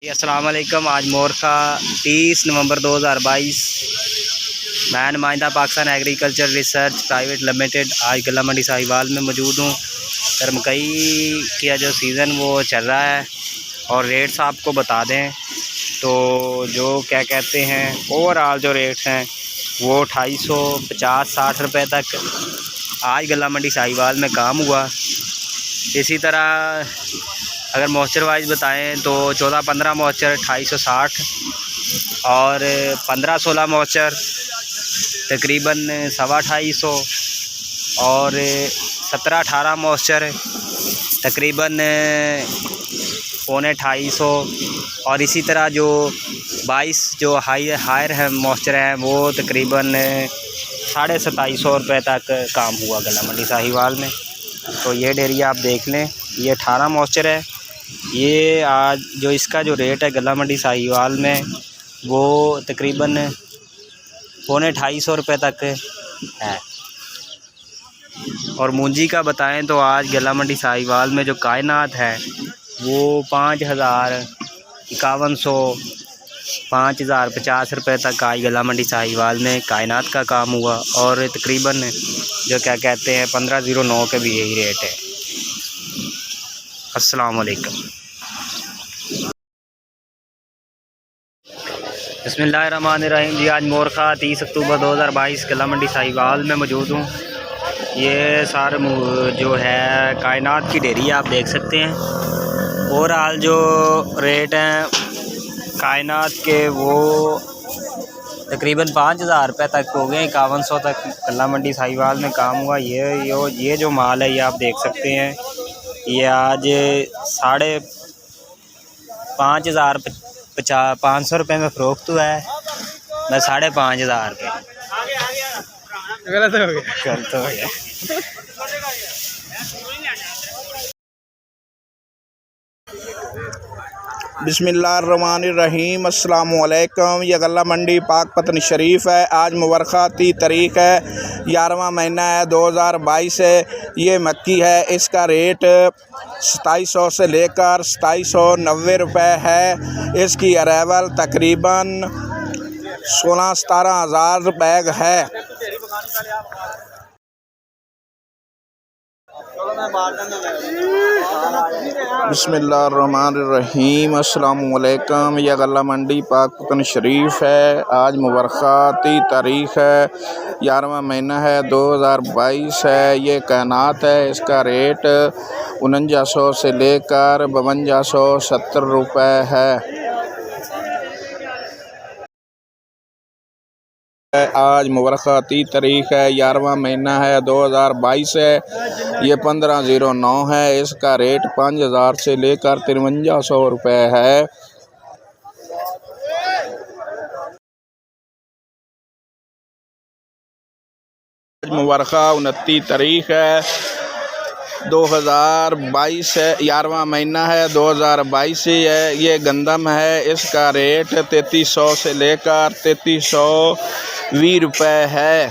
अस्सलाम वालेकुम। आज मोरखा 30 नवंबर 2022। मैं नुमाइंदा Pakistan agriculture research private limited आज गला मंडी साहिवाल में मौजूद हूँ। सर मकई का जो सीज़न वो चल रहा है और रेट्स आपको बता दें तो जो क्या कहते हैं ओवरऑल जो रेट्स हैं वो 2850-60 रुपये तक आज गला मंडी साहिवाल में काम हुआ। इसी तरह अगर मॉइस्चर वाइज बताएं तो 14-15 मॉइस्चर 2860 और 15-16 मॉइस्चर तकरीबन 225 और 17-18 मॉइस्चर तकरीबन 2500 और इसी तरह जो 22 जो हायर है मॉइस्चर हैं वो तकरीबन 2750 रुपये तक काम हुआ गला मंडी साहिवाल में। तो ये डेरी आप देख लें, ये 18 मॉइस्चर है। ये आज जो इसका जो रेट है गला मंडी साहिवाल में वो तकरीबन 250 रुपये तक है। और मूंजी का बताएं तो आज गला मंडी साहिवाल में जो कायनात है वो 5051 5050 रुपये तक आज गला मंडी साहिवाल में कायनात का काम हुआ और तकरीबन जो क्या कहते हैं 1509 के भी यही रेट है। अस्सलाम वालेकुम। बिस्मिल्लाहिर्रहमानिर्रहीम। जी आज मोरखा 30 अक्टूबर 2022 गला मंडी साहिवाल में मौजूद हूँ। ये सारे जो है कायनात की डेरी आप देख सकते हैं। ओवरऑल जो रेट हैं कायनात के वो तकरीबन 5000 रुपये तक हो गए। 5100 तक गला मंडी साहिवाल में काम हुआ। ये जो माल है ये आप देख सकते हैं। ये आज 5,500 रुपये में फ़रोख्त हुआ है। मैं 5,500 रुपये गलत हो गया। बिस्मिल्लाहिर्रहमानिर्रहीम। अस्सलाम वालेकुम। यह गला मंडी पाकपतन शरीफ है। आज मुबरखा 30 तारीख़ है, 11वां महीना है 2022 है। ये मक्की है, इसका रेट 2700 से लेकर 2790 रुपये है। इसकी अरेवल तकरीबन 16-17 हज़ार बैग है। बिस्मिल्लाहिर्रहमानिर्रहीम। अस्सलामु अलैकुम। यह गला मंडी पाकपतन शरीफ है। आज मुबरखा 30 तारीख़ है, 11वां महीना है 2022 है। ये कायनात है, इसका रेट 4900 से लेकर 5270 रुपये है। आज मुबरखा 30 तारीख़ है, 11वां महीना है 2022 है। ये 1509 है। इसका रेट 5000 से लेकर 5300 रुपये है। आज मुबरखा 29 तारीख़ है 2022 है, 11वां महीना है 2022 है। ये गंदम है, इसका रेट 3300 से लेकर 3320 रुपये है।